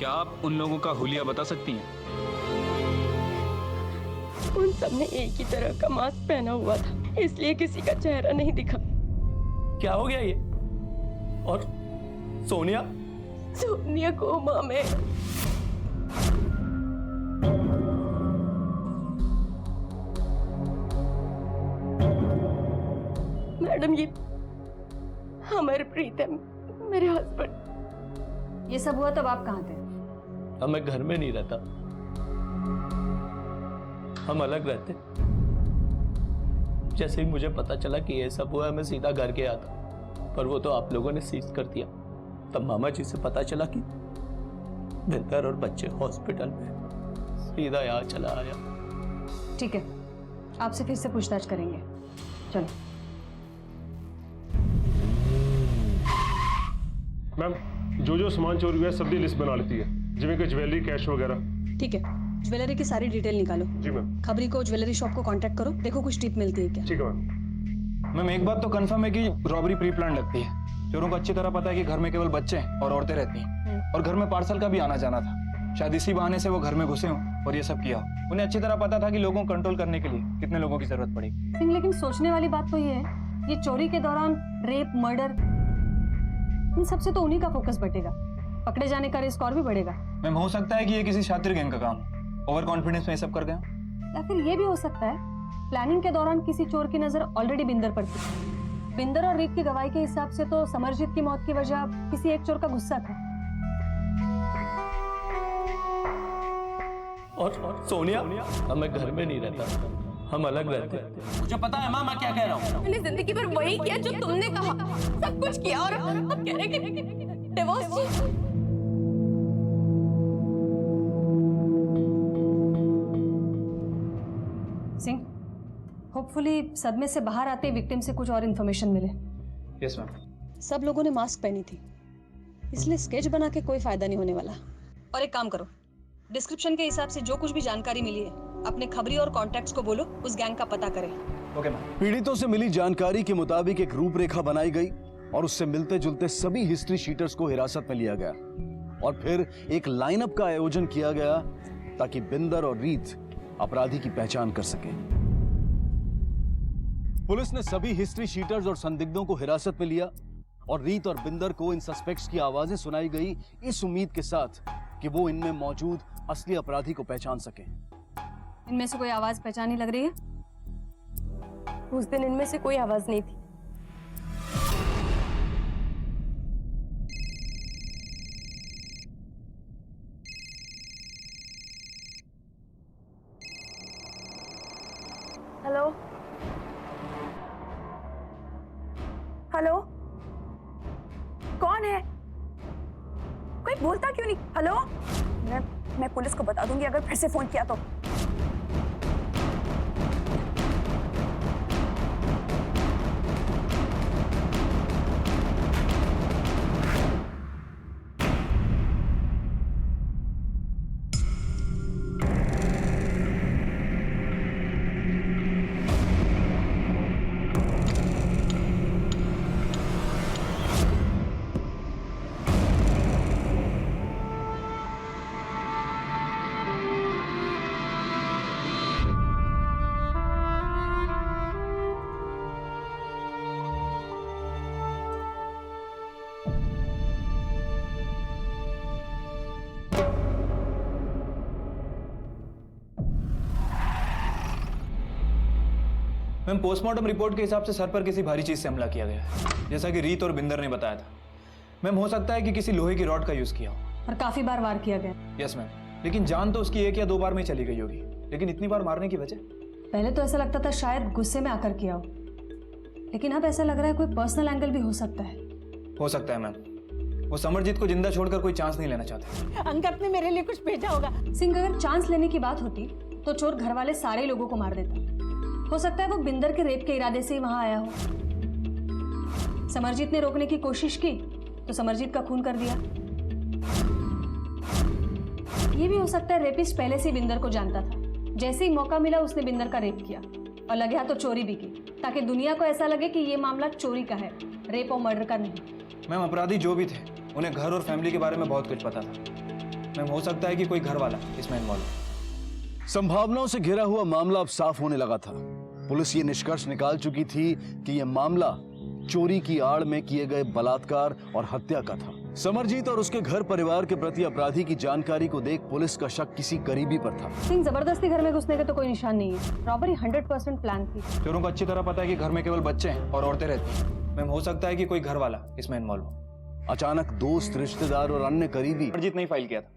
क्या आप उन लोगों का हुलिया बता सकती हैं? उन सब ने एक ही तरह का मास्क पहना हुआ था, इसलिए किसी का चेहरा नहीं दिखा। क्या हो गया ये? और सोनिया? सोनिया कोमा में। मैडम, ये अमरप्रीत है, मेरे हस्बैंड। ये सब हुआ तब आप कहाँ थे? अब मैं घर में नहीं रहता, हम अलग रहते। जैसे ही मुझे पता चला कि ये सब हुआ, मैं सीधा घर गया था, पर वो तो आप लोगों ने सीज कर दिया। तब मामा जी से पता चला कि बिंदर और बच्चे हॉस्पिटल में, सीधा यहाँ चला आया। ठीक है, आपसे फिर से पूछताछ करेंगे। चलो। मैम, जो सामान चोरी हुआ है सब दी लिस्ट बना लेती है, जिਵੇਂ कि ज्वेलरी, कैश वगैरह। ठीक है, ज्वेलरी की सारी डिटेल निकालो। जी मैम। खबरी को ज्वेलरी शॉप को कांटेक्ट करो, देखो कुछ टिप मिलती है क्या। ठीक है मैम। मैम, एक बात तो कंफर्म है कि रॉबरी प्री प्लान लगती है। चोरों को अच्छी तरह पता है कि घर में केवल बच्चे और औरतें रहती हैं, और घर में पार्सल का भी आना जाना था। शायद इसी बहाने से वो घर में घुसे हों और ये सब किया हो। उन्हें अच्छी तरह पता था कि लोगों को कंट्रोल करने के लिए कितने लोगों की जरूरत पड़ेगी। सिंह, लेकिन सोचने वाली बात तो ये है, ये चोरी के दौरान रेप, मर्डर, इन सबसे तो उन्हीं का फोकस बटेगा, पकड़े जाने का रिस्क और भी बढ़ेगा। मैम, हो सकता है कि ये किसी शातिर गैंग का काम, ओवर कॉन्फिडेंस में ये सब कर गया। या फिर ये भी हो सकता है प्लानिंग के दौरान किसी चोर की नजर ऑलरेडी बिंदर पर थी। बिंदर और रीत की गवाही के हिसाब से तो समरजीत की मौत की वजह किसी एक चोर का गुस्सा था। और सोनिया? अब मैं घर में नहीं रहता, हम अलग रहते। मुझे पता है माँ, मैं क्या कह रहा हूँ। मैंने जिंदगी भर वही किया जो तुमने कहा, सब कुछ किया, और अब कह रहे कि डिवोर्स चाहिए। सिंह, होपफुली सदमे से बाहर आते विक्टिम से कुछ और इन्फॉर्मेशन मिले। Yes ma'am. सब लोगों ने मास्क पहनी थी, इसलिए स्केच बना के कोई फायदा नहीं होने वाला। और एक काम करो, डिस्क्रिप्शन के हिसाब से जो कुछ भी जानकारी मिली है अपने खबरी और कॉन्टैक्ट्स को बोलो, उस गैंग का पता करें। Okay ma'am. पीड़ितों से मिली जानकारी के मुताबिक एक रूपरेखा बनाई गई और उससे मिलते जुलते सभी हिस्ट्री शीटर्स को हिरासत में लिया गया, और फिर एक लाइनअप का आयोजन किया गया ताकि बिंदर और रीत अपराधी की पहचान कर सके। पुलिस ने सभी हिस्ट्री शीटर्स और संदिग्धों को हिरासत में लिया, और रीत और बिंदर को इन सस्पेक्ट्स की आवाजें सुनाई गई, इस उम्मीद के साथ कि वो इनमें मौजूद असली अपराधी को पहचान सके। इनमें से कोई आवाज पहचानी लग रही है? उस दिन इनमें से कोई आवाज नहीं थी। हेलो हेलो, कौन है? कोई बोलता क्यों नहीं? हेलो, मैं पुलिस को बता दूंगी अगर फिर से फोन किया तो। मैम, पोस्टमार्टम रिपोर्ट के हिसाब से सर पर किसी भारी चीज से हमला किया गया है, जैसा कि रीत और बिंदर ने बताया था। मैम, हो सकता है कि किसी लोहे की रॉड का यूज किया हो। और काफी बार वार किया गया। यस मैम, लेकिन जान तो उसकी 1 या 2 बार में चली गई होगी, लेकिन इतनी बार मारने की वजह? पहले तो ऐसा लगता था शायद गुस्से में आकर किया हो, लेकिन अब ऐसा लग रहा है कोई पर्सनल एंगल भी हो सकता है। हो सकता है मैम, वो समरजीत को जिंदा छोड़कर कोई चांस नहीं लेना चाहते। अंकत ने मेरे लिए कुछ भेजा होगा। सिंह, अगर चांस लेने की बात होती तो चोर घर वाले सारे लोगों को मार देता। हो सकता है वो बिंदर के रेप के इरादे से ही वहां आया हो। समरजीत ने रोकने की कोशिश की तो समरजीत का खून कर दिया। ये भी हो सकता है रेपिस्ट पहले से ही बिंदर को जानता था, जैसे ही मौका मिला उसने बिंदर का रेप किया, और लगे हाथ तो चोरी भी की, ताकि दुनिया को ऐसा लगे कि ये मामला चोरी का है, रेप और मर्डर का नहीं। मैम, अपराधी जो भी थे उन्हें घर और फैमिली के बारे में बहुत कुछ पता था। मैम हो सकता है कि कोई घर वाला इसमें इन्वॉल्व हो। संभावनाओं से घिरा हुआ मामला अब साफ होने लगा था। पुलिस ये निष्कर्ष निकाल चुकी थी कि यह मामला चोरी की आड़ में किए गए बलात्कार और हत्या का था। समरजीत और उसके घर परिवार के प्रति अपराधी की जानकारी को देख पुलिस का शक किसी करीबी पर था। सिंह जबरदस्ती घर में घुसने के तो कोई निशान नहीं है। रॉबरी 100% प्लान थी। चोरों को अच्छी तरह पता है कि घर में केवल बच्चे हैं और औरतें रहती हैं। मैम हो सकता है कि कोई घर वाला इसमें इन्वॉल्व हो। अचानक दोस्त, रिश्तेदार और अन्य करीबी समरजीत नहीं फाइल किया था।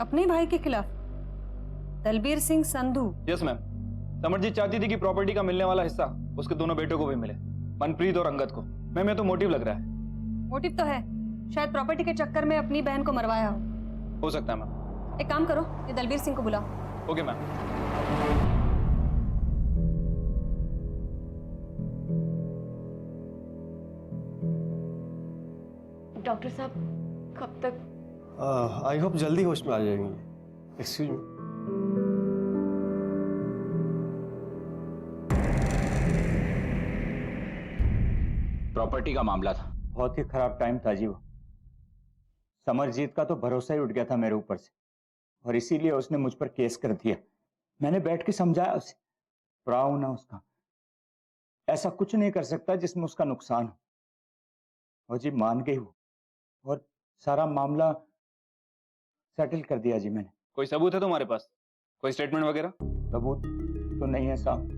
अपने भाई के खिलाफ दलबीर सिंह संधू। यस मैम, समरजीत चाहती थी कि प्रॉपर्टी का मिलने वाला हिस्सा उसके दोनों बेटों को भी मिले, मनप्रीत और अंगद को। मैम ये तो मोटिव लग रहा है। मोटिव तो है, शायद प्रॉपर्टी के चक्कर में अपनी बहन को मरवाया हो सकता है मैम। एक काम करो, ये दलबीर सिंह को बुलाओ। Okay ma'am. डॉक्टर साहब कब तक? आई होप जल्दी होश में आ जाएंगे। Excuse me. प्रॉपर्टी का मामला था। बहुत ही खराब टाइम था जी वो। समरजीत का तो भरोसा ही उठ गया था मेरे ऊपर से, और इसीलिए उसने मुझ पर केस कर दिया। मैंने बैठ के समझाया उसे, प्राव ना उसका, ऐसा कुछ नहीं कर सकता जिसमें उसका नुकसान हो। और जी मान गई वो, और सारा मामला सेटल कर दिया जी मैंने। कोई सबूत है तुम्हारे पास? कोई स्टेटमेंट वगैरह? सबूत तो नहीं है साहब,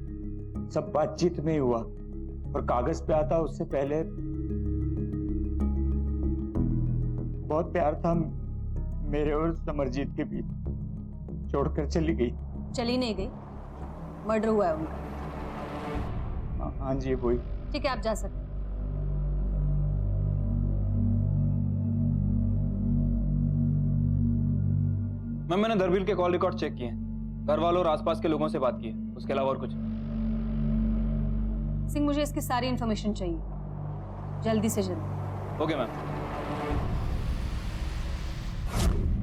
सब बातचीत में ही हुआ, और कागज पे आता उससे पहले बहुत प्यार था मेरे और समरजीत के बीच। छोड़कर चली गई। चली नहीं गई, मर्डर हुआ है उनका। हाँ जी वही। ठीक है, आप जा सकते। मैम मैंने दरबीर के कॉल रिकॉर्ड चेक किए, घर वालों और आसपास के लोगों से बात की है, उसके अलावा और कुछ? सिंह मुझे इसकी सारी इन्फॉर्मेशन चाहिए, जल्दी से जल्दी। Okay ma'am.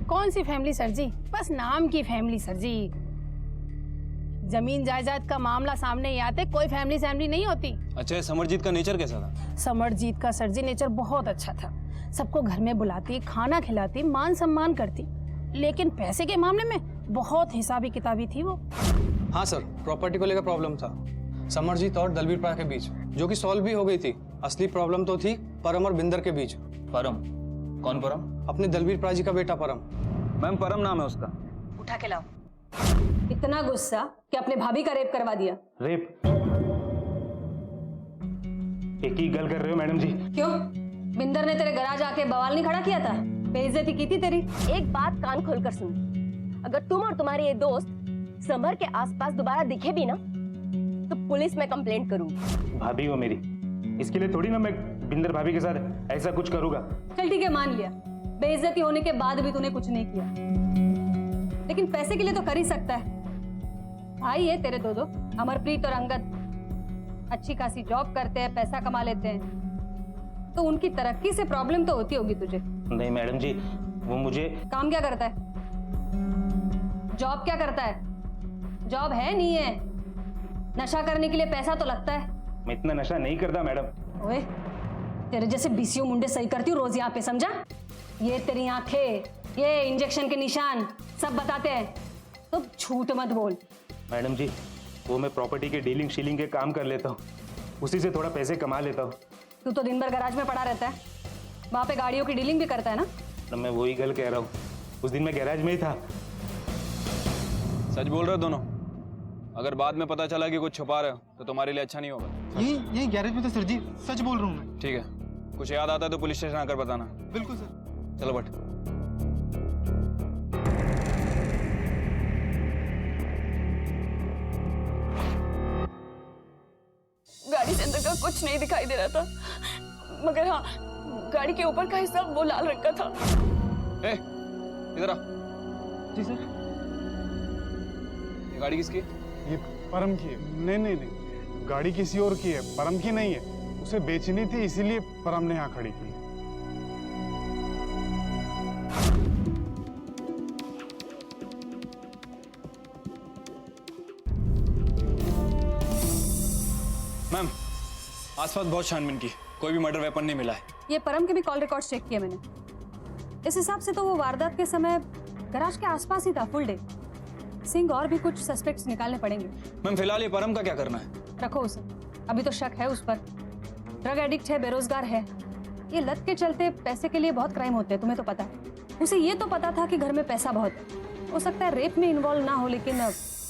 कौन सी फैमिली सर जी? बस नाम की फैमिली सर जी। जमीन जायदाद का मामला सामने ही आते कोई फैमिली नहीं होती। अच्छा, समरजीत का नेचर कैसा था? समरजीत का सर जी नेचर बहुत अच्छा था। सबको घर में बुलाती, खाना खिलाती, मान सम्मान करती, लेकिन पैसे के मामले में बहुत हिसाबी किताबी थी वो। हाँ सर, प्रॉपर्टी को लेकर प्रॉब्लम था समरजीत और दलबीर प्रा के बीच, जो कि सॉल्व भी हो गई थी। असली प्रॉब्लम तो थी परम और बिंदर के बीच। परम? कौन परम? अपने दलबीर प्रा जी का बेटा परम। मैम परम नाम है उसका। उठा के लाओ। इतना गुस्सा कि अपने भाभी का रेप करवा दिया। रेप? एक ही गल कर रहे हो मैडम जी? क्यों? बिंदर ने तेरे गराज आके बवाल नहीं खड़ा किया था? बेइज्जती की थी तेरी। एक बात कान खोलकर सुन, अगर तुम और तुम्हारे ये दोस्त समर के आसपास दोबारा दिखे भी ना तो पुलिस में कंप्लेंट करूंगी। भाभी हो मेरी, इसके लिए थोड़ी ना मैं बिंदर भाभी के साथ ऐसा कुछ करूंगा। चल ठीक है, मान लिया बेइज्जती होने के बाद भी तूने कुछ नहीं किया, लेकिन पैसे के लिए तो कर ही सकता है। भाई है तेरे दो अमरप्रीत और अंगद, अच्छी खासी जॉब करते हैं, पैसा कमा लेते हैं, तो उनकी तरक्की से प्रॉब्लम तो होती होगी तुझे। नहीं मैडम जी, वो मुझे। काम क्या करता है? जॉब क्या करता है? जॉब है नहीं है, नशा करने के लिए पैसा तो लगता है। मैं इतना नशा नहीं करता मैडम। ओए, तेरे जैसे बीसीओ मुंडे सही करती हूँ रोज यहाँ पे, समझा? ये तेरी आंखें, ये इंजेक्शन के निशान सब बताते हैं, तो झूठ मत बोल। मैडम जी, वो मैं प्रॉपर्टी के डीलिंग शीलिंग के काम कर लेता हूँ, उसी से थोड़ा पैसे कमा लेता हूँ। तू तो दिन भर गैराज में पड़ा रहता है, वहाँ पे गाड़ियों की डीलिंग भी करता है ना? तो मैं वही गल कह रहा हूँ, उस दिन मैं गैराज में ही था। सच बोल रहे हो दोनों? अगर बाद में पता चला कि कुछ छुपा रहे हो तो तुम्हारे लिए अच्छा नहीं होगा। यही गैरेज में तो सर जी, सच बोल रहा हूँ मैं। ठीक है, कुछ याद आता है तो पुलिस स्टेशन आकर बताना। बिल्कुल सर। चलो बट। गाड़ी से अंदर का कुछ नहीं दिखाई दे रहा था, मगर हाँ, गाड़ी के ऊपर का हिस्सा वो लाल रंग का था। ए, इधर आ। जी सर। ये गाड़ी किसकी? ये परम की है। नहीं, गाड़ी किसी और की है, परम की नहीं है। उसे बेचनी थी, इसीलिए परम ने यहाँ खड़ी की। मैम, आसपास बहुत छानबीन की, कोई भी मर्डर वेपन नहीं मिला है। ये परम के भी कॉल रिकॉर्ड चेक किए मैंने। इस हिसाब से तो वो वारदात के समय गैराज के आसपास ही था फुल डे। सिंह और भी कुछ सस्पेक्ट्स निकालने पड़ेंगे। मैम फिलहाल ये परम का क्या करना है? रखो उसे, अभी तो शक है उस पर। ड्रग एडिक्ट है, बेरोजगार है। ये लत के चलते पैसे के लिए बहुत क्राइम होते हैं, तुम्हें तो पता है। उसे ये तो पता था कि घर में पैसा बहुत है। हो सकता है रेप में इन्वॉल्व ना हो, लेकिन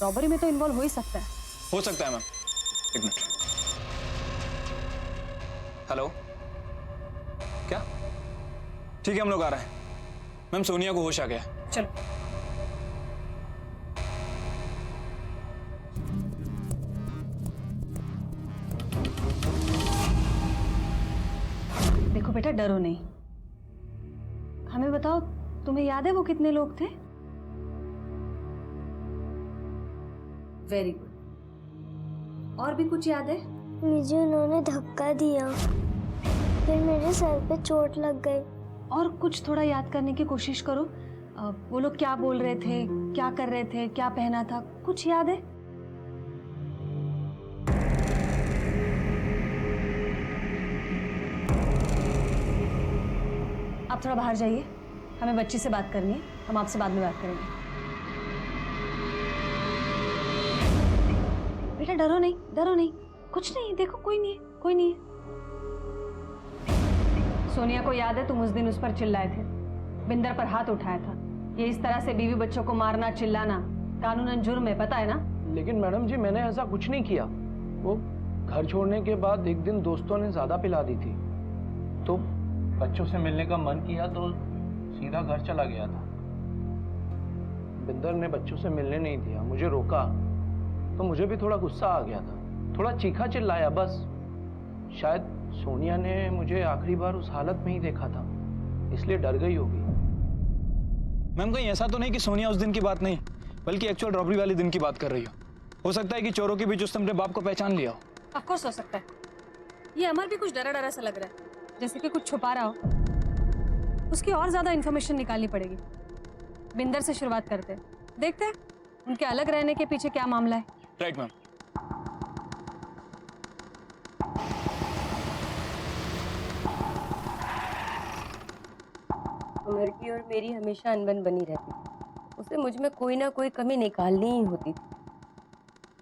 रॉबरी में तो इन्वॉल्व हो ही सकता है। हो सकता है मैम। एक मिनट। हेलो, क्या? ठीक है, हम लोग आ रहे हैं। मैम सोनिया को होश आ गया। चलो। देखो बेटा, डरो नहीं। हमें बताओ, तुम्हें याद है वो कितने लोग थे? Very good. और भी कुछ याद है? मुझे उन्होंने धक्का दिया, फिर मेरे सर पे चोट लग गई। और कुछ थोड़ा याद करने की कोशिश करो। वो लोग क्या बोल रहे थे, क्या कर रहे थे, क्या पहना था, कुछ याद है? आप थोड़ा बाहर जाइए, हमें बच्ची से बात करनी है। हम आपसे बाद में बात करेंगे। बेटा डरो नहीं, डरो नहीं, कुछ नहीं। देखो कोई नहीं है, कोई नहीं है। सोनिया को याद है तुम उस दिन उस पर चिल्लाए थे, बिंदर पर हाथ उठाया था। ये इस तरह से बीवी बच्चों को मारना, चिल्लाना कानूनन जुर्म है, पता है ना? लेकिन मैडम जी, मैंने ऐसा कुछ नहीं किया। वो घर छोड़ने के बाद एक दिन दोस्तों ने ज्यादा पिला दी थी, तो बच्चों से मिलने का मन किया तो सीधा घर चला गया था। बिंदर ने बच्चों से मिलने नहीं दिया, मुझे रोका, तो मुझे भी थोड़ा गुस्सा आ गया था। थोड़ा चीखा चिल्लाया बस। शायद सोनिया ने मुझे आखिरी बार उस हालत में ही देखा था, इसलिए डर गई होगी। मैम कहीं ऐसा तो नहीं कि सोनिया उस दिन की बात नहीं, बल्कि एक्चुअल रॉबरी वाले दिन की बात कर रही हो सकता है कि चोरों के बीच उसने अपने बाप को पहचान लिया हो। ऑफ कोर्स हो सकता है। ये अमर भी कुछ डरा डरा सा लग रहा है, जैसे कि कुछ छुपा रहा हो। उसकी और ज्यादा इंफॉर्मेशन निकालनी पड़ेगी। बिंदर से शुरुआत करते हैं, देखते हैं उनके अलग रहने के पीछे क्या मामला है। Right ma'am. अमर की और मेरी हमेशा अनबन बनी रहती थी। उसे मुझ में कोई ना कोई कमी निकालनी ही होती थी।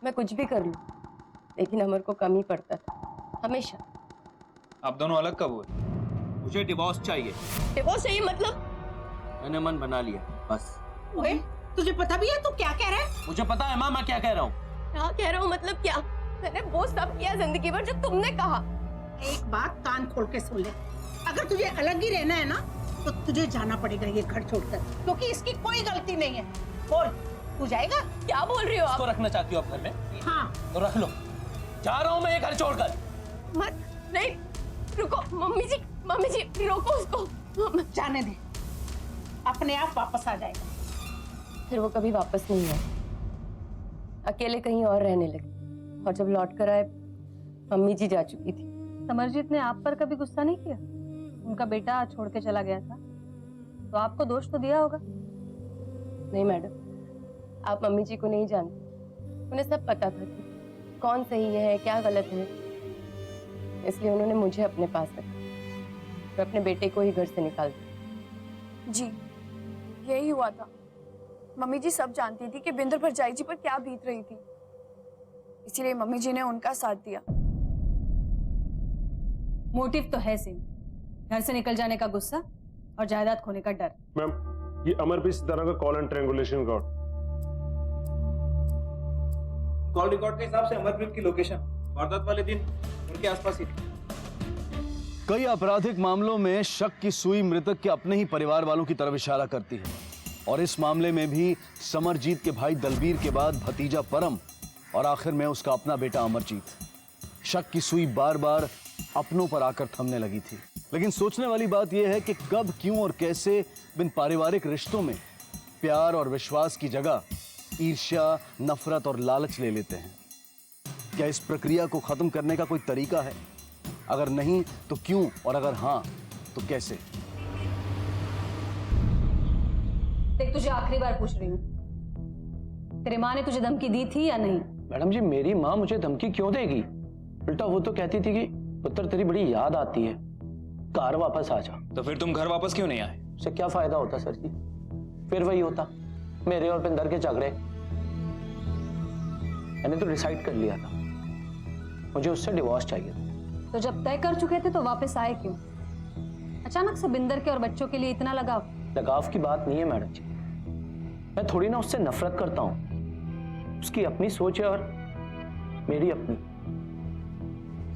मैं कुछ भी कर लूं, लेकिन अमर को कमी पड़ता था हमेशा। आप दोनों अलग कब हुए? मुझे डिवोर्स चाहिए। डिवोर्स चाहिए मतलब? मैंने मन बना लिया, बस। ओए, तुझे पता भी है तू क्या कह रहा है? मुझे पता है माँ, मैं क्या कह रहा हूँ। क्या कह रहा हूँ मतलब क्या? मैंने वो सब किया जिंदगी भर जो तुमने कहा। एक बात कान खोल के सुन ले, अगर तुझे अलग ही रहना है ना, तो तुझे जाना पड़ेगा ये घर छोड़कर, क्योंकि इसकी कोई गलती नहीं है। बोल, तू जाएगा? क्या बोल रही हो आप? इसको रखना चाहती हो आप घर में? हाँ। तो रख लो, जा रहा हूँ मैं ये घर छोड़कर। मत, नहीं, रुको मम्मी जी रोको उसको। जाने दे, अपने आप वापस आ जाएगा। फिर वो कभी वापस नहीं आए, अकेले कहीं और रहने लगे। और जब लौट कर आए, मम्मी जी जा चुकी थी। समरजीत ने आप पर कभी गुस्सा नहीं किया? उनका बेटा छोड़ के चला गया था, तो आपको दोष तो दिया होगा। नहीं मैडम, आप मम्मी जी को नहीं जानते। उन्हें सब पता था कि कौन सही है, क्या गलत है, इसलिए उन्होंने मुझे अपने पास रखा और अपने बेटे को ही घर से निकाल दिया। जी, यही हुआ था। मम्मी जी सब जानती थी कि बिंदर भरजाई जी पर क्या बीत रही थी, इसीलिए मम्मी जी ने उनका साथ दिया। मोटिव तो है सिंह, घर से निकल जाने का गुस्सा और जायदाद खोने का डर। मैम, ये अमर भी इस तरह का call and triangulation record. Call record के हिसाब से अमरप्रीत की लोकेशन वारदात वाले दिन उनके आसपास ही थी। कई आपराधिक मामलों में शक की सुई मृतक के अपने ही परिवार वालों की तरफ इशारा करती है, और इस मामले में भी समरजीत के भाई दलबीर के बाद भतीजा परम और आखिर में उसका अपना बेटा अमरजीत। शक की सुई बार बार अपनों पर आकर थमने लगी थी। लेकिन सोचने वाली बात यह है कि कब, क्यों और कैसे बिन पारिवारिक रिश्तों में प्यार और विश्वास की जगह ईर्ष्या, नफरत और लालच ले लेते हैं। क्या इस प्रक्रिया को खत्म करने का कोई तरीका है? अगर नहीं तो क्यों, और अगर हाँ तो कैसे? देख, तुझे आखिरी बार पूछ रही हूँ, तेरी माँ ने तुझे धमकी दी थी या नहीं? मैडम जी, मेरी माँ मुझे धमकी क्यों देगी? उल्टा वो तो कहती थी कि पुत्र तेरी बड़ी याद आती है, घर वापस आ जा। तो फिर तुम घर वापस क्यों नहीं आए? उससे क्या फायदा होता सर जी? फिर वही होता, मेरे और बिंदर के झगड़े। मैंने तो डिसाइड कर लिया था, मुझे उससे डिवोर्स चाहिए था। तो जब तय कर चुके थे तो वापस आए क्यों? अचानक से बिंदर के और बच्चों के लिए इतना लगाव? लगाव की बात नहीं है मैडम जी, मैं थोड़ी ना उससे नफरत करता हूं। उसकी अपनी सोच है और मेरी अपनी।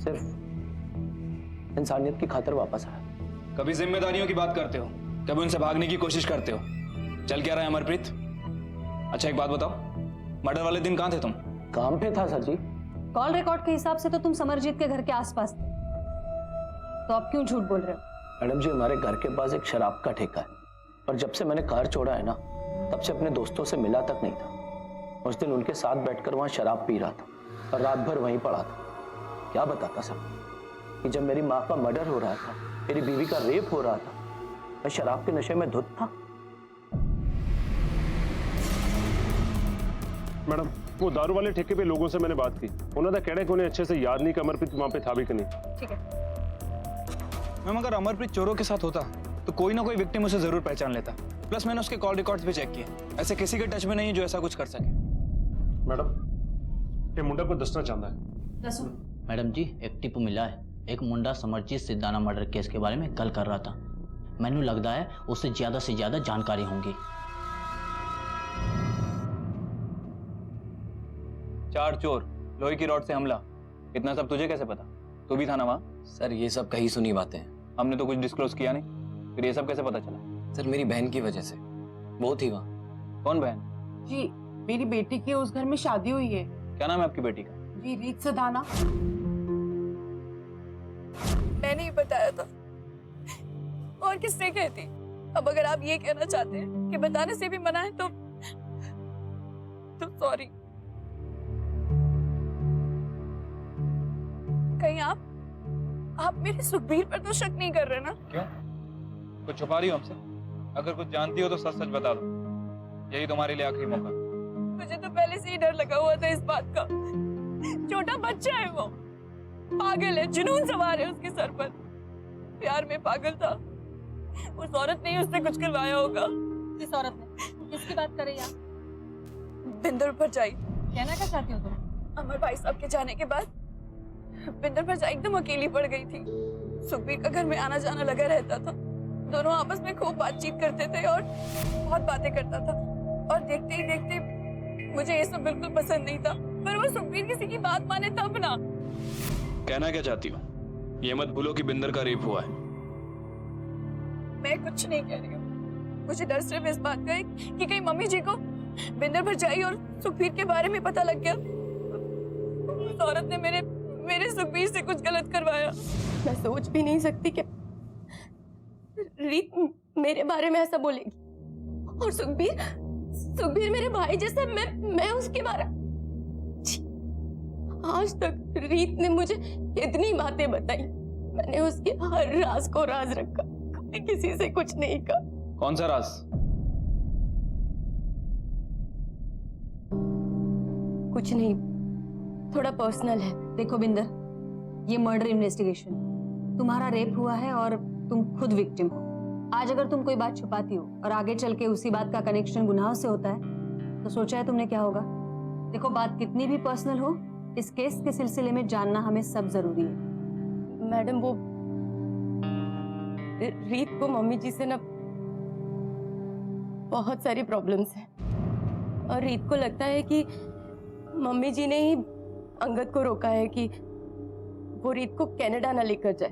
सिर्फ इंसानियत की खातिर वापस आया। कभी जिम्मेदारियों की बात करते हो, कभी उनसे भागने की कोशिश करते हो। चल क्या रहा है अमरप्रीत? अच्छा एक बात बताओ, मर्डर वाले दिन कहाँ थे तुम? काम पे था सर जी। कॉल रिकॉर्ड के हिसाब से तो तुम समरजीत के घर के आसपास थे, तो अब क्यों झूठ बोल रहे हो? मैडम जी, हमारे घर के पास एक शराब का ठेका है, और जब से मैंने कार छोड़ा है ना, तब से अपने दोस्तों से मिला तक नहीं था। उस दिन उनके साथ बैठकर वहां शराब पी रहा था और रात भर वहीं पड़ा था। क्या बताता सब कि जब मेरी माँ का मर्डर हो रहा था, मेरी बीवी का रेप हो रहा था, मैं शराब के नशे में धुत था। मैडम, वो दारू वाले ठेके पे लोगों से मैंने बात की, उन्होंने कह रहे कि उन्हें अच्छे से याद नहीं कि अमरप्रीत वहां पे था भी कि नहीं। ठीक है। मैम अगर अमरप्रीत चोरों के साथ होता तो कोई ना कोई विक्टिम उसे जरूर पहचान लेता। प्लस मैंने उसके कॉल रिकॉर्ड्स भी चेक किए, ऐसे किसी के टच में नहीं है जो ऐसा कुछ कर सके। मैडम, ये मुंडा को दसना चाहता है। दसो। मैडम जी, एक टिप मिला है। एक मुंडा समरजीत सिद्धाना मर्डर केस के बारे में कल कर रहा था। मैनू लगता है उससे ज्यादा जानकारी होंगी। 4 चोर, लोहे की रॉड से हमला, इतना सब तुझे कैसे पता? तू भी था ना वहाँ? सर ये सब कहीं सुनी बातें हैं। हमने तो कुछ डिस्क्लोज किया नहीं, फिर ये सब कैसे पता चला? सर मेरी बहन की वजह से, वो थी वहाँ। कौन बहन? जी मेरी बेटी की उस घर में शादी हुई है। क्या नाम है आपकी बेटी का? जी रीत सदाना। मैंने ही बताया था, और किसने कहती? अब अगर आप ये कहना चाहते हैं कि बताने से भी मना है तो सॉरी। कहीं आप मेरे सुखबीर पर तो शक नहीं कर रहे ना? क्यों? कुछ छुपा रही हो हमसे? अगर कुछ जानती हो तो सच सच बता दो, यही तुम्हारे लिए आखिरी मौका। मुझे तो पहले से ही डर लगा हुआ था इस बात का। छोटा बच्चा है वो, पागल है, जुनून सवार है उसके सर पर। प्यार में पागल था। उस औरत ने उससे कुछ करवाया होगा। किस औरत ने? किसकी बात कर रही है आप? बिंदर भरजाई। कहना क्या चाहती हो तुम? अमर भाई साहब के जाने के बाद बिंदर भरजाई एकदम अकेली पड़ गई थी। सुखबीर का घर में आना जाना लगा रहता था। दोनों आपस में खूब बातचीत करते थे और बहुत बातें करता था। और देखते ही देखते मुझे ये सब बिल्कुल पसंद नहीं था, पर वो सुखबीर किसी की बात माने तब ना। कहना क्या चाहती हो? ये मत भूलो कि बिंदर का रेप हुआ है। मैं कुछ नहीं कह रही हूँ। मुझे डर सिर्फ इस बात का है कि कहीं मम्मी जी को बिंदर भरजाई और सुखबीर के बारे में पता लग गया। उस औरत ने मेरे सुखबीर से कुछ गलत करवाया। मैं सोच भी नहीं सकती कि रीत मेरे बारे में ऐसा बोलेगी। और सुखबीर मेरे भाई जैसा, मैं उसके बारे। आज तक रीत ने मुझे इतनी बातें बताई, मैंने उसके हर राज को राज रखा, कभी किसी से कुछ नहीं कहा। कौन सा राज? कुछ नहीं, थोड़ा पर्सनल है। देखो बिंदर, ये मर्डर इन्वेस्टिगेशन, तुम्हारा रेप हुआ है और तुम खुद विक्टिम हो। आज अगर तुम कोई बात छुपाती हो और आगे चल के उसी बात का कनेक्शन गुनाह से होता है, तो सोचा है तुमने क्या होगा? देखो, बात कितनी भी पर्सनल हो, इस केस के सिलसिले में जानना हमें सब जरूरी है। मैडम, वो रीत को मम्मी जी से ना बहुत सारी प्रॉब्लम्स हैं, और रीत को लगता है कि मम्मी जी ने ही अंगद को रोका है कि वो रीत को कनाडा ना लेकर जाए,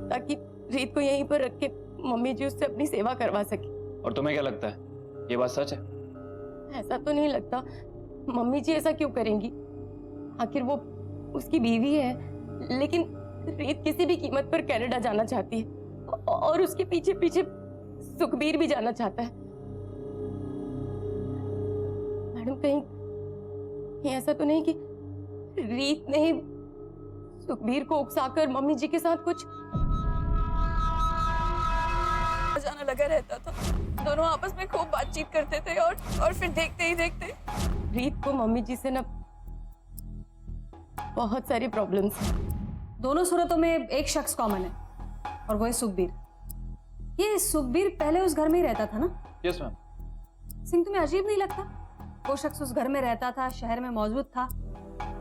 ताकि रीत को यहीं पर रख के मम्मी जी उससे अपनी सेवा करवा सके। और तुम्हें क्या लगता है, ये बात सच है? ऐसा तो नहीं लगता। मम्मी जी ऐसा क्यों करेंगी? आखिर वो उसकी बीवी है। लेकिन रीत किसी भी कीमत पर कनाडा जाना चाहती है, और उसके पीछे पीछे सुखबीर भी जाना चाहता है। मैडम, कहीं ऐसा तो नहीं कि रीत ने सुखबीर को उकसाकर मम्मी जी के साथ कुछ जाना लगा रहता था। दोनों आपस में खूब बातचीत करते थे और फिर देखते ही देखते रीत को मम्मी जी से ना बहुत सारी प्रॉब्लम्स हैं। दोनों सूरतों में एक शख्स कॉमन है, और वो है सुखबीर। ये सुखबीर पहले उस घर में ही रहता था ना? Yes ma'am. सिंह, तुम्हें अजीब नहीं लगता? वो शख्स उस घर में रहता था, शहर में मौजूद था,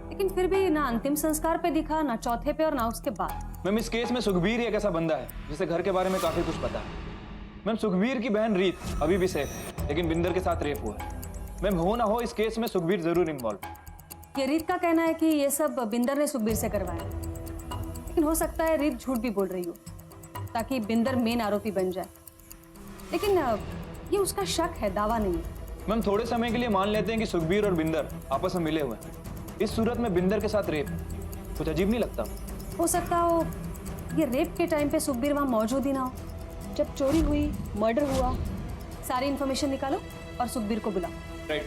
लेकिन फिर भी ना अंतिम संस्कार पे दिखा, ना चौथे पे और ना उसके बाद। मैम इस केस में सुखबीर ही एक ऐसा बंदा है जिसे घर के बारे में काफी कुछ पता है। मैम सुखबीर की बहन रीत अभी भी सेफ है, लेकिन बिंदर के साथ रेप हुआ है। मैम हो ना हो इस केस में सुखबीर जरूर इन्वॉल्व। ये रीत का कहना है कि ये सब बिंदर ने सुखबीर से करवाया, लेकिन हो सकता है रीत झूठ भी बोल रही हो ताकि बिंदर मेन आरोपी बन जाए। लेकिन ये उसका शक है, दावा नहीं है। मैम थोड़े समय के लिए मान लेते हैं कि सुखबीर और बिंदर आपस में मिले हुए हैं। इस सूरत में बिंदर के साथ रेप कुछ अजीब नहीं लगता? हो सकता हो ये रेप के टाइम पे सुखबीर वहां मौजूद ही ना हो। जब चोरी हुई, मर्डर हुआ, सारी इंफॉर्मेशन निकालो और सुखबीर को बुलाओ। राइट।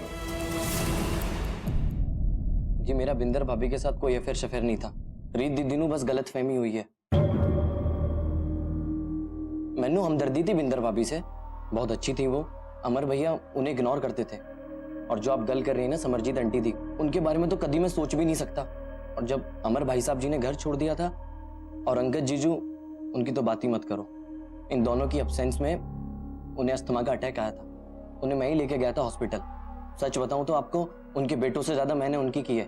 जी मेरा बिंदर भाभी के साथ कोई अफेयर शफेयर नहीं था। रीत दीदी नू बस गलत फहमी हुई है। मैनू हमदर्दी थी बिंदर भाभी से, बहुत अच्छी थी वो। अमर भैया उन्हें इग्नोर करते थे। और जो आप गल कर रही हैं ना समरजीत आंटी थी, उनके बारे में तो कभी मैं सोच भी नहीं सकता। और जब अमर भाई साहब जी ने घर छोड़ दिया था और अंगद जीजू, उनकी तो बात ही मत करो। इन दोनों की एब्सेंस में उन्हें अस्थमा का अटैक आया था। उन्हें मैं ही लेके गया था हॉस्पिटल। सच बताऊं तो आपको, उनके बेटों से ज्यादा मैंने उनकी की है,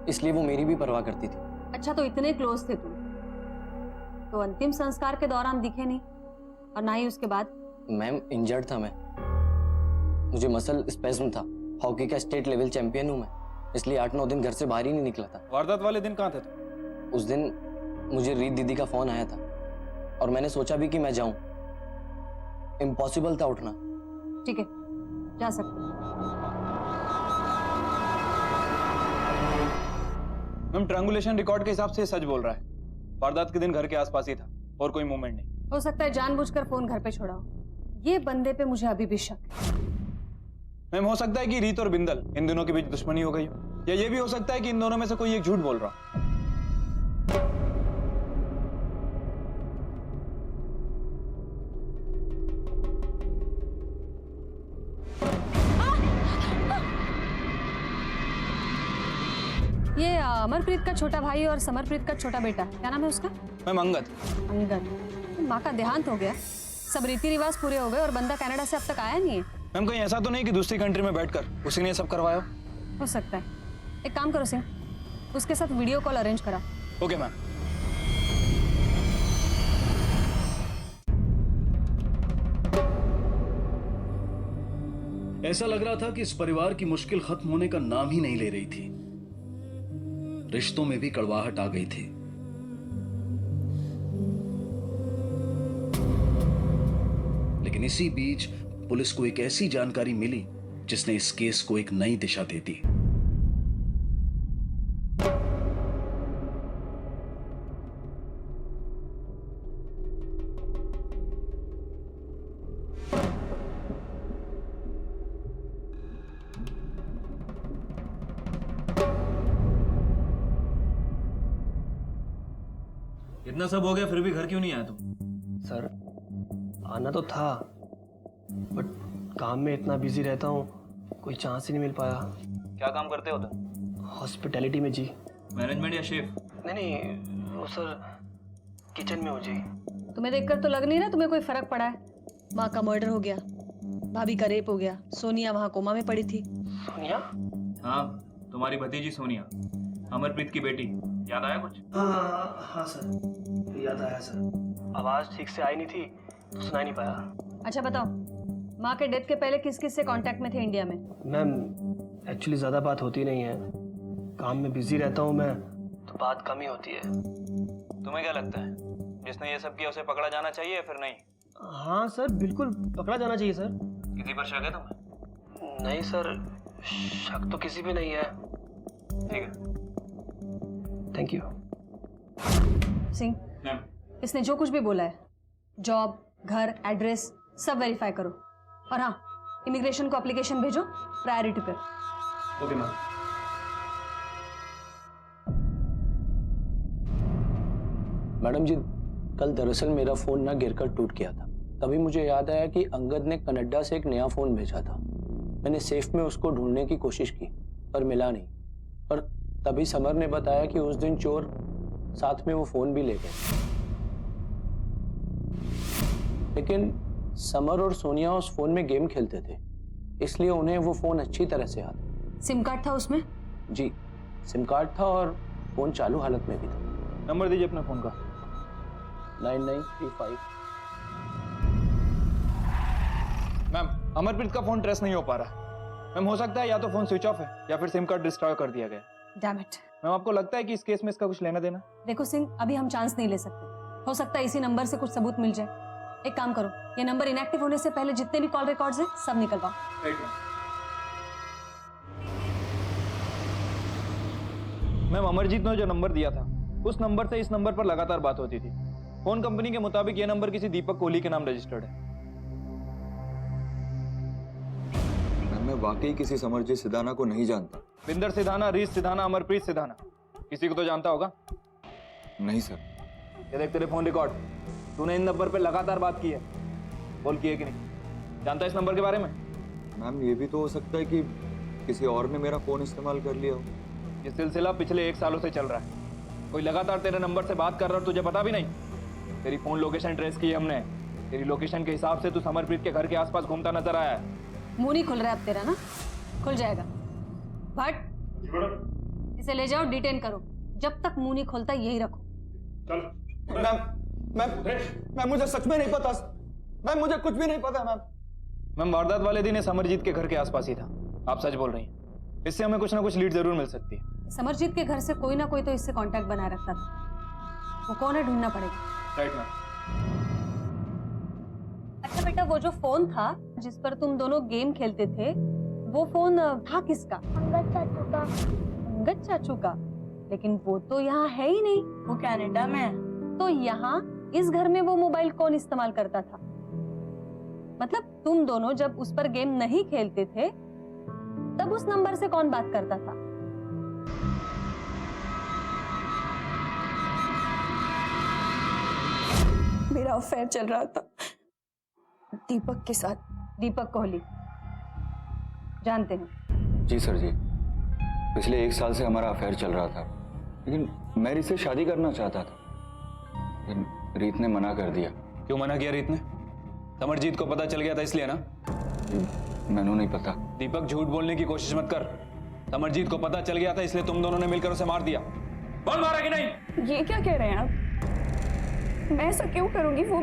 इसलिए वो मेरी भी परवाह करती थी। अच्छा, तो इतने क्लोज थे तुम, तो अंतिम संस्कार के दौरान दिखे नहीं और ना ही उसके बाद? मैम इंजर्ड था मैं, मुझे मसल स्पेज्म था। हॉकी का स्टेट लेवल चैंपियन हूं मैं, इसलिए 8-9 दिन घर से बाहर ही नहीं निकला था। वारदात वाले दिन कहाँ थे तुम? उस दिन मुझे रीत दीदी का फोन आया था और मैंने सोचा भी कि मैं जाऊं। इम्पॉसिबल था उठना। ठीक है, जा सकते हो। मैम ट्रायंगुलेशन रिकॉर्ड के हिसाब से सच बोल रहा है। वारदात के दिन घर के आसपास ही था और कोई मूवमेंट नहीं। हो सकता है जानबूझकर फोन घर पे छोड़ा हो। ये बंदे पे मुझे अभी भी शक है। मैम हो सकता है कि रीत और बिंदल इन दोनों के बीच दुश्मनी हो गई हो, या ये भी हो सकता है कि इन दोनों में से कोई एक झूठ बोल रहा हो। ये अमरप्रीत का छोटा भाई और समरप्रीत का छोटा बेटा, क्या नाम है उसका? मैम अंगद। अंगद। माँ का देहांत हो गया, सब रीति रिवाज पूरे हो गए और बंदा कनाडा से अब तक आया नहीं है। मैम कहीं ऐसा तो नहीं कि दूसरी कंट्री में बैठकर उसी ने सब करवाया? हो सकता है। एक काम करो सिंह, उसके साथ वीडियो कॉल अरेंज करा। Okay ma'am. ऐसा लग रहा था कि इस परिवार की मुश्किल खत्म होने का नाम ही नहीं ले रही थी। रिश्तों में भी कड़वाहट आ गई थी। लेकिन इसी बीच पुलिस को एक ऐसी जानकारी मिली जिसने इस केस को एक नई दिशा दे दी। इतना सब हो गया फिर भी घर क्यों नहीं आया तुम? सर आना तो था, बट काम में इतना बिजी रहता हूँ, कोई चांस ही नहीं मिल पाया। क्या काम करते हो तुम? हॉस्पिटैलिटी में जी। मैनेजमेंट या शेफ? नहीं वो सर किचन में हो जी। तुम्हें देखकर तो लग नहीं रहा तुम्हें कोई फर्क पड़ा है। माँ का मर्डर हो गया, भाभी का रेप हो गया, सोनिया वहाँ कोमा में पड़ी थी। सोनिया? हाँ, तुम्हारी भतीजी सोनिया, अमरप्रीत की बेटी। याद आया कुछ? हाँ सर याद आया सर। आवाज ठीक से आई नहीं थी तो सुनाई नहीं पाया। अच्छा बताओ, माँ के डेथ के पहले किस किस से कांटेक्ट में थे इंडिया में? मैम एक्चुअली ज़्यादा बात होती नहीं है, काम में बिजी रहता हूँ मैं, तो बात कम ही होती है। तुम्हें क्या लगता है जिसने ये सब किया उसे पकड़ा जाना चाहिए या फिर नहीं? हाँ सर बिल्कुल पकड़ा जाना चाहिए सर। किसी पर शक है तुम्हें? नहीं सर, शक तो किसी पे नहीं है। ठीक है, थैंक यू। सिंह, इसने जो कुछ भी बोला है, जॉब, घर, एड्रेस सब वेरीफाई करो। और हाँ, इमिग्रेशन को एप्लीकेशन भेजो प्रायोरिटी पर। Okay ma'am. मैडम जी कल दरअसल मेरा फोन ना गिरकर टूट गया था। तभी मुझे याद आया कि अंगद ने कनाडा से एक नया फोन भेजा था। मैंने सेफ में उसको ढूंढने की कोशिश की पर मिला नहीं। और तभी समर ने बताया कि उस दिन चोर साथ में वो फोन भी ले गए। लेकिन समर और सोनिया उस फोन में गेम खेलते थे, इसलिए उन्हें वो फोन अच्छी तरह से याद है। सिम कार्ड था उसमें? जी, सिम कार्ड था और फोन चालू हालत में भी था। नंबर दीजिए अपने फोन का। 9935। मैम, अमरप्रीत का फोन ट्रेस नहीं हो पा रहा। मैम, हो सकता है या तो फोन स्विच ऑफ है या फिर सिम कार्ड डिस्ट्रॉय कर दिया गया। Damn it. मैम, आपको लगता है कि इस केस में इसका कुछ लेना देना? देखो सिंह, अभी हम चांस नहीं ले सकते। हो सकता है इसी नंबर से कुछ सबूत मिल जाए। एक काम करो, ये नंबर इनएक्टिव होने से पहले जितने भी कॉल रिकॉर्ड्स हैं सब निकलवाओ। मैम, अमरजीत ने जो नंबर दिया था उस नंबर से इस नंबर पर लगातार बात होती थी। फोन कंपनी के मुताबिक यह नंबर किसी दीपक कोहली के नाम रजिस्टर्ड है। मैं वाकई किसी समरजीत सिदाना को नहीं जानता। बिंदर सिधाना, रीत सिधाना, अमरप्रीत सिधाना, किसी को तो जानता होगा। नहीं सर। ये देख तेरे फोन रिकॉर्ड, तूने इन नंबर पे लगातार बात की है। बोल की है कि नहीं? जानता है इस नंबर के बारे में? मैम, ये भी तो हो सकता है कि किसी और ने मेरा फोन इस्तेमाल कर लिया हो। ये सिलसिला पिछले 1 सालों से चल रहा है। कोई लगातार तेरे नंबर से बात कर रहा है और तुझे पता भी नहीं। तेरी फोन लोकेशन ट्रेस की है हमने। तेरी लोकेशन के हिसाब से तू समरप्रीत के घर के आसपास घूमता नजर आया है। मुंह नहीं खुल रहा है अब तेरा ना? खुल जाएगा। भट्ट, इसे ले जाओ, डिटेन करो। जब तक मुंह नहीं खुलता यही रखो। मैम, मुझे सच में नहीं पता। मैम, मुझे कुछ भी नहीं पता। मैम, वारदात वाले दिन समरजीत के घर के आसपास ही था। आप सच बोल रही हैं। इससे हमें कुछ ना कुछ लीड जरूर मिल सकती है। समरजीत के घर से कोई ना कोई तो इससे कांटेक्ट बनाए रखता था। वो कौन है ढूंढना पड़ेगा। Right ma'am. अच्छा बेटा, वो जो फोन था जिस पर तुम दोनों गेम खेलते थे, वो फोन था किसका? अंगद चाचू का। अंगद चाचू का? लेकिन वो तो यहाँ है ही नहीं, वो कनाडा में है। तो यहाँ इस घर में वो मोबाइल कौन इस्तेमाल करता था? मतलब तुम दोनों जब उस पर गेम नहीं खेलते थे तब उस नंबर से कौन बात करता था? मेरा अफेयर चल रहा था दीपक के साथ। दीपक कोहली जानते हैं? जी सर जी। पिछले 1 साल से हमारा अफेयर चल रहा था, लेकिन मैं रीत से शादी करना चाहता था, लेकिन रीत ने मना कर दिया। क्यों मना किया रीत ने? समरजीत को पता चल गया था इसलिए ना? मैनू नहीं पता। दीपक, झूठ बोलने की कोशिश मत कर। समरजीत को पता चल गया था इसलिए तुम दोनों ने मिलकर उसे मार दिया। कौन मारा कि नहीं? ये क्या कह रहे हैं आप? मैं ऐसा क्यों करूंगी? वो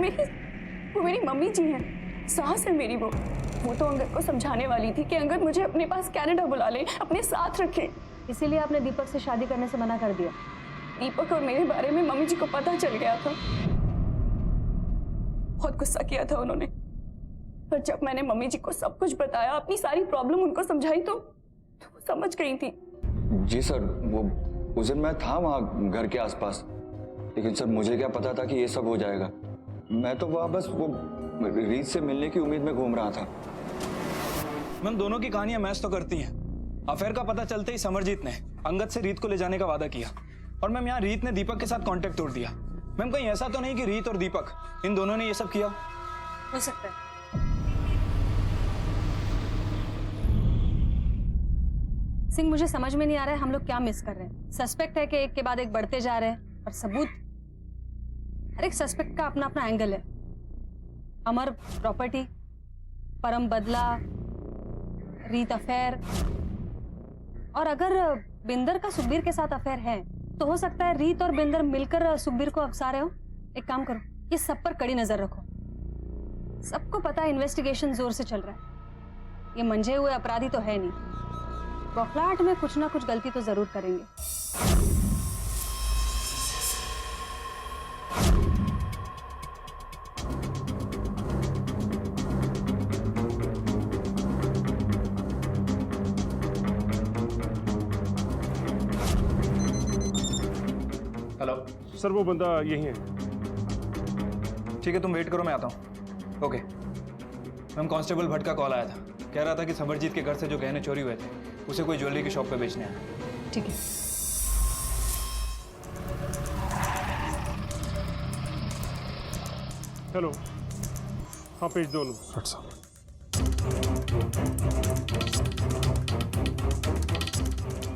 मेरी मम्मी जी हैं, सास है मेरी। वो तो अंगद को समझाने वाली थी कि अंगद मुझे अपने पास कनाडा बुला ले, अपने साथ रखे। इसीलिए आपने दीपक से शादी करने से मना कर दिया? दीपक और मेरे बारे में मम्मी जी को पता चल गया था। बहुत गुस्सा किया था उन्होंने, पर जब मैंने मम्मी जी को सब कुछ बताया, अपनी सारी प्रॉब्लम उनको समझाई तो वो समझ गई थी। जी सर, वो उस दिन मैं था वहाँ घर के आसपास, लेकिन सर मुझे क्या पता था कि ये सब हो जाएगा। मैं तो वहाँ बस वो रीत से मिलने की उम्मीद में घूम रहा था। मैम, दोनों की कहानियां मैच तो करती हैं। अफेयर का पता चलते ही समरजीत ने अंगद से रीत को ले जाने का वादा किया, और मैम यहाँ रीत ने दीपक के साथ कांटेक्ट तोड़ दिया। मैम, कहीं ऐसा तो नहीं कि रीत और दीपक इन दोनों ने ये सब किया? हो सकता है। सिंह, मुझे समझ में नहीं आ रहा है हम लोग क्या मिस कर रहे हैं। सस्पेक्ट है कि एक के बाद एक बढ़ते जा रहे हैं, और सबूत, हर एक सस्पेक्ट का अपना अपना एंगल है। अमर प्रॉपर्टी, परम बदला, रीत अफेयर, और अगर बिंदर का सुखबीर के साथ अफेयर है तो हो सकता है रीत और बिंदर मिलकर सुखबीर को अफसा रहे हो। एक काम करो, ये सब पर कड़ी नजर रखो। सबको पता है इन्वेस्टिगेशन जोर से चल रहा है। ये मंझे हुए अपराधी तो है नहीं, बौखलाहट में कुछ ना कुछ गलती तो जरूर करेंगे। हेलो सर, वो बंदा यही है। ठीक है, तुम वेट करो, मैं आता हूँ। ओके मैम, कांस्टेबल भट्ट का कॉल आया था। कह रहा था कि समरजीत के घर से जो गहने चोरी हुए थे उसे कोई ज्वेलरी की शॉप पे बेचने आया। ठीक है। हेलो, हाँ पेज दो भट्ट साहब।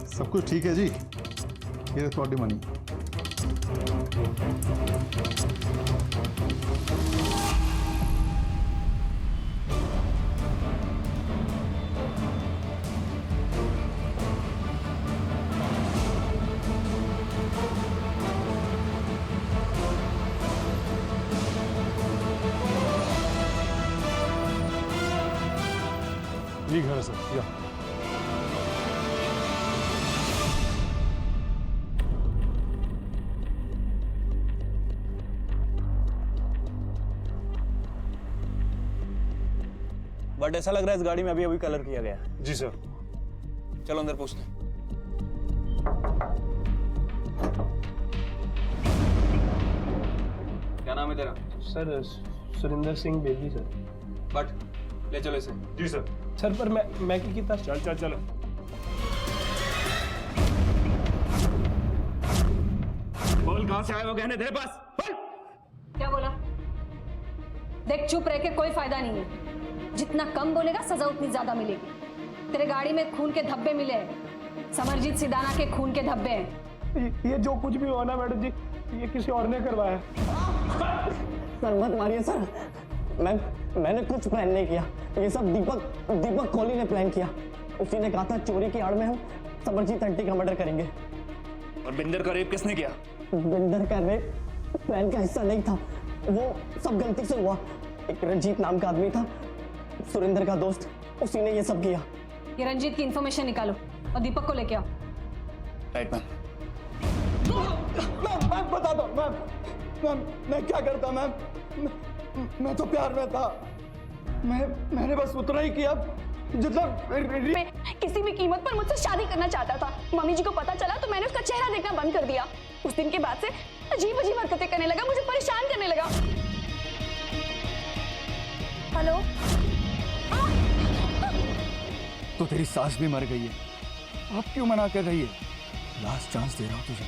सब कुछ ठीक है जी, ये थोड़ी मनी। ये घर है सर, या बट ऐसा लग रहा है इस गाड़ी में अभी अभी कलर किया गया है। जी सर। चलो अंदर पूछते हैं। क्या नाम है तेरा? Sir Surinder Singh Bedi sir. But ले चलो इसे। जी सर। सर पर मैं की कितना चल चल चलो। बोल कहां से आए हो गहने तेरे पास? बोल। क्या बोला? देख, चुप रह के कोई फायदा नहीं है। जितना कम बोलेगा सजा उतनी ज्यादा मिलेगी। तेरे गाड़ी में खून के धब्बे मिले हैं, समरजीत सिदाना के खून के धब्बे हैं। ये जो कुछ भी हुआ ना मैडम जी, ये किसी और ने करवाया। सर मत मारिए सर, मैंने कुछ प्लान नहीं किया। ये सब दीपक कोहली ने प्लान किया। उसी ने कहा था चोरी की आड़ में हम समरजीत आंटी का मर्डर करेंगे। और बिंदर का रेप किसने किया? बिंदर का रेप प्लान का हिस्सा नहीं था, वो सब गलती से हुआ। एक रंजीत नाम का आदमी था, सुरेंद्र का दोस्त, उसी ने ये सब किया। ये रंजीत की इंफॉर्मेशन निकालो और दीपक को लेके आओ। Right ma'am. मैम बता दो मैम, मैं क्या करता मैम? मैं तो प्यार में था। मैंने बस उतना ही किया जितना। मैं किसी भी कीमत पर मुझसे शादी करना चाहता था। मम्मी जी को पता चला तो मैंने उसका चेहरा देखना बंद कर दिया। उस दिन के बाद से अजीब अजीब हरकतें करने लगा, मुझे परेशान करने लगा। हेलो? तो तेरी सास भी मर गई है, आप क्यों मना कर रही है? लास्ट चांस दे रहा हूं तुझे,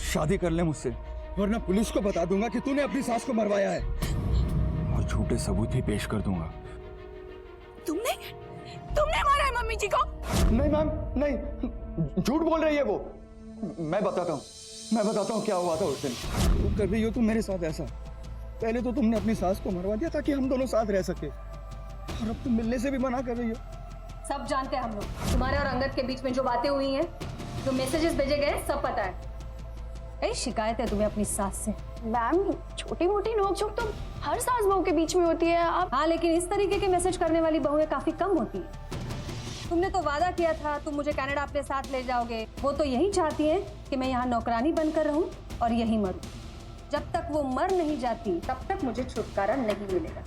शादी कर ले मुझसे, वरना पुलिस को बता दूंगा कि तूने अपनी सास को मरवाया है और झूठे सबूत भी पेश कर दूंगा। तुमने मारा है मम्मी जी को? नहीं मैम, नहीं, झूठ बोल रही है वो। मैं बताता हूँ क्या हुआ था उस दिन। तुम कर रही हो तुम मेरे साथ ऐसा? पहले तो तुमने अपनी सास को मरवा दिया ताकि हम दोनों साथ रह सके, और अब तुम मिलने से भी मना कर रही हो। सब जानते हैं हम लोग, तुम्हारे और अंगद के बीच में जो बातें हुई हैं, जो मैसेजेस भेजे गए, सब पता है। कई शिकायत है तुम्हें अपनी सास से। मैम, छोटी मोटी नोकझोंक तो हर सास बहू के बीच में होती है। आप हाँ, लेकिन इस तरीके के मैसेज करने वाली बहुएं काफी कम होती है। तुमने तो वादा किया था तुम मुझे कनाडा अपने साथ ले जाओगे। वो तो यही चाहती है कि मैं यहाँ नौकरानी बनकर रहूं और यही मरूं। जब तक वो मर नहीं जाती तब तक मुझे छुटकारा नहीं मिलेगा।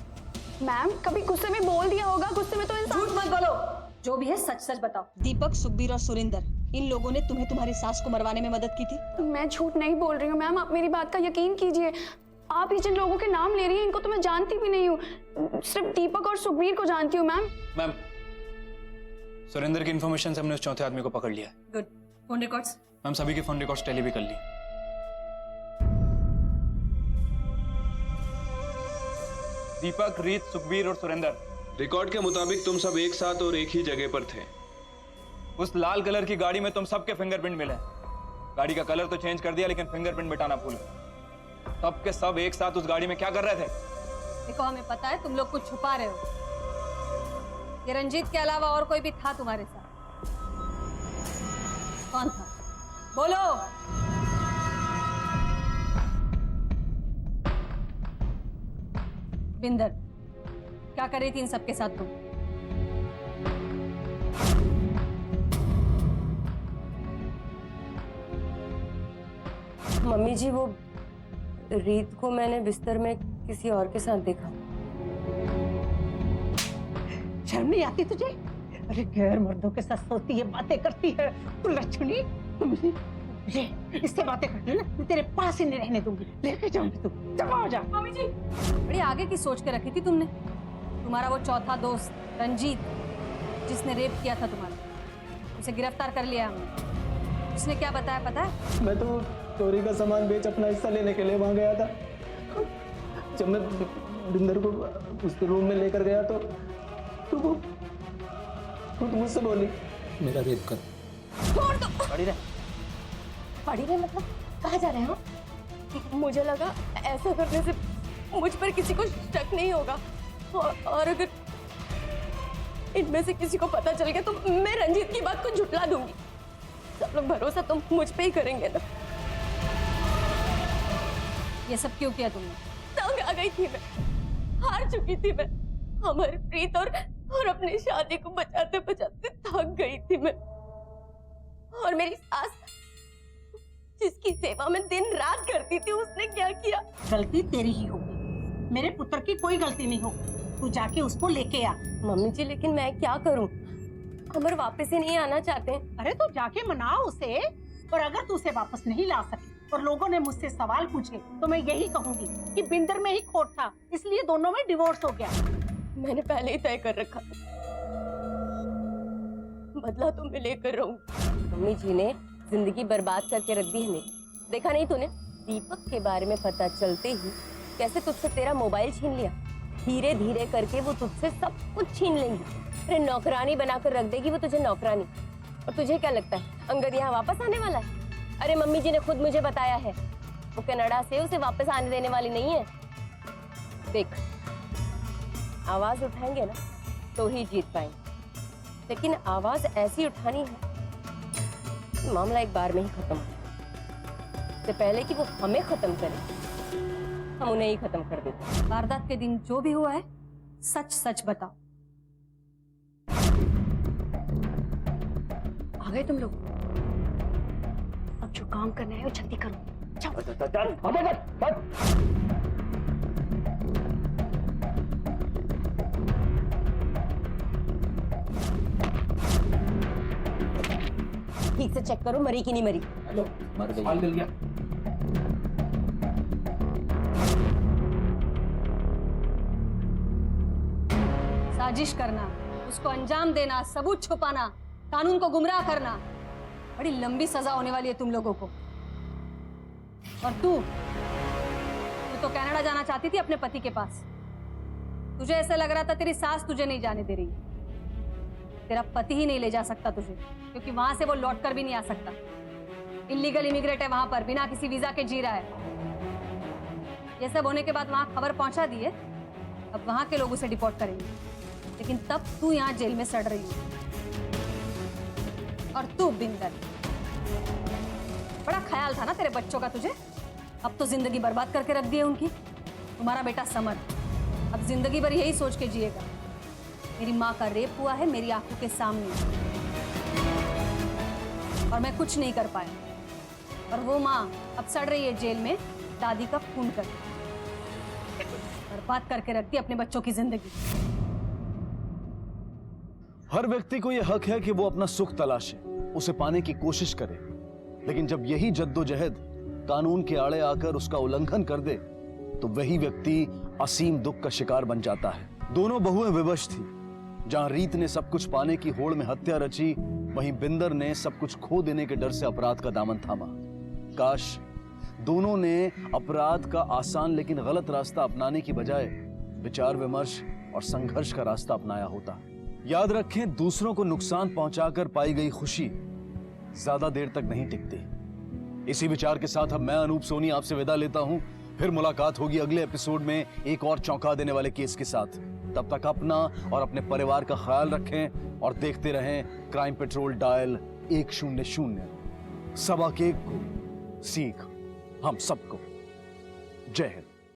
मैम, कभी गुस्से में बोल दिया होगा। गुस्से में तो इंसान। झूठ मत बोलो, जो भी है सच सच बताओ। दीपक, सुखबीर और सुरेंद्र, इन लोगों ने तुम्हें तुम्हारी सास को मरवाने में मदद की थी? मैं झूठ नहीं बोल रही हूँ मैम, आप मेरी बात का यकीन कीजिए। आप ही जिन लोगों के नाम ले रही हैं, इनको तो मैं जानती भी नहीं हूँ। सिर्फ दीपक और सुखबीर को जानती हूँ मैम। मैम, सुरेंद्र की इन्फॉर्मेशन से हमने उस चौथे आदमी को पकड़ लिया है। गुड। Phone records? मैम, सभी के फोन रिकॉर्ड्स टेली भी कर लिए। दीपक, रीत, सुखबीर और सुरेंद्र, रिकॉर्ड के मुताबिक तुम सब एक साथ और एक ही जगह पर थे। उस लाल कलर की गाड़ी में तुम सबके फिंगरप्रिंट मिले। गाड़ी का कलर तो चेंज कर दिया, लेकिन फिंगरप्रिंट मिटाना भूल गए। सब के सब एक साथ उस गाड़ी में क्या कर रहे थे? देखो, हमें पता है तुम लोग कुछ छुपा रहे हो। ये रंजीत के अलावा और कोई भी था तुम्हारे साथ? कौन था? बोलो। बिंदर, क्या कर रही थी इन सबके साथ तुम? मम्मी जी, वो रीत को मैंने बिस्तर में किसी और के साथ देखा। शर्म नहीं आती तुझे? अरे गैर मर्दों के साथ सोती है, बातें करती है तू लक्ष्मी। मुझे इससे बातें करती है ना, मैं तेरे पास ही नहीं रहने दूंगी, लेके जाऊंगी। तू जमा हो जा। मम्मी जी, बड़ी आगे की सोच के रखी थी तुमने। तुम्हारा वो चौथा दोस्त रंजीत, जिसने रेप किया था तुम्हारा, उसे गिरफ्तार कर लिया हमने। उसने क्या बताया पता है? मैं तो चोरी का सामान बेच अपना हिस्सा लेने के लिए वहां गया था। जब मैं बिंदर को उस रूम में लेकर गया तो वो मुझसे बोली, मेरा रेप कर। छोड़ दो। पड़ी रहे। पड़ी रहे मतलब कहाँ जा रहे हो? मुझे लगा ऐसा करने से मुझ पर किसी को शक नहीं होगा, और अगर इनमें से किसी को पता चल गया तो मैं रंजीत की बात को झुठला दूंगी। सब लोग भरोसा तो मुझ पे ही करेंगे ना। ये सब क्यों किया तुमने? तंग आ गई थी मैं, हार चुकी थी मैं। अमरप्रीत और और अपनी शादी को बचाते बचाते थक गई थी मैं। और मेरी सास, जिसकी सेवा में दिन रात करती थी, उसने क्या किया? गलती तेरी ही होगी, मेरे पुत्र की कोई गलती नहीं होगी। तू जाके उसको लेके आ। मम्मी जी, लेकिन मैं क्या करूं? अमर वापस ही नहीं आना चाहते। अरे तू जाके मनाओ उसे, और अगर तू उसे वापस नहीं ला सकी और लोगों ने मुझसे सवाल पूछे तो मैं यही कहूंगी कि बिंदर में ही खोट था, इसलिए दोनों में डिवोर्स हो गया। मैंने पहले ही तय कर रखा था, बदला तो मैं लेकर रहूंगी। मम्मी जी ने जिंदगी बर्बाद करके रख दी है मेरी। देखा नहीं तूने, दीपक के बारे में पता चलते ही कैसे तुझसे तेरा मोबाइल छीन लिया। धीरे धीरे करके वो तुझसे सब कुछ छीन लेंगी। अरे नौकरानी बनाकर रख देगी वो तुझे, नौकरानी। और तुझे क्या लगता है अंगद यहाँ वापस आने वाला है? अरे मम्मी जी ने खुद मुझे बताया है, वो कनाडा से उसे वापस आने देने वाली नहीं है। देख, आवाज उठाएंगे ना तो ही जीत पाएंगे, लेकिन आवाज ऐसी उठानी है कि मामला एक बार में ही खत्म हो। इससे पहले कि वो हमें खत्म करे, हम उन्हें ही खत्म कर देते। वारदात के दिन जो भी हुआ है सच सच बताओ। आ गए तुम लोग? अब जो काम करना है वो जल्दी करो। ठीक से चेक करो, मरी कि नहीं मरी। मर गई। मिल गया। साजिश करना, उसको अंजाम देना, सबूत छुपाना, कानून को गुमराह करना, बड़ी लंबी सजा होने वाली है तुम लोगों को। और तू तो कनाडा जाना चाहती थी अपने पति के पास। तुझे ऐसा लग रहा था तेरी सास तुझे नहीं जाने दे रही है। तेरा पति ही नहीं ले जा सकता तुझे, क्योंकि वहां से वो लौट कर भी नहीं आ सकता। इलीगल इमिग्रेट है वहां पर, बिना किसी वीजा के जी रहा है। ये सब होने के बाद वहां खबर पहुंचा दी है, अब वहां के लोग उसे डिपोर्ट करेंगे। लेकिन तब तू यहाँ जेल में सड़ रही है। और तू बिंदर, बड़ा ख्याल था ना तेरे बच्चों का तुझे, अब तो जिंदगी बर्बाद करके रख दी है उनकी। तुम्हारा बेटा समर अब जिंदगी भर यही सोच के जिएगा, मेरी माँ का रेप हुआ है मेरी आंखों के सामने और मैं कुछ नहीं कर पाया। और वो माँ अब सड़ रही है जेल में दादी का खून कर, बर्बाद करके रखती अपने बच्चों की जिंदगी। हर व्यक्ति को यह हक है कि वो अपना सुख तलाशे, उसे पाने की कोशिश करे, लेकिन जब यही जद्दोजहद कानून के आड़े आकर उसका उल्लंघन कर दे तो वही व्यक्ति असीम दुख का शिकार बन जाता है। दोनों बहुएं विवश थी। जहां रीत ने सब कुछ पाने की होड़ में हत्या रची, वहीं बिंदर ने सब कुछ खो देने के डर से अपराध का दामन थामा। काश दोनों ने अपराध का आसान लेकिन गलत रास्ता अपनाने की बजाय विचार विमर्श और संघर्ष का रास्ता अपनाया होता। याद रखें, दूसरों को नुकसान पहुंचाकर पाई गई खुशी ज्यादा देर तक नहीं टिकती। इसी विचार के साथ अब मैं अनूप सोनी आपसे विदा लेता हूं। फिर मुलाकात होगी अगले एपिसोड में एक और चौंका देने वाले केस के साथ। तब तक अपना और अपने परिवार का ख्याल रखें और देखते रहें क्राइम पेट्रोल डायल 100। सबक एक को सीख हम सबको। जय हिंद।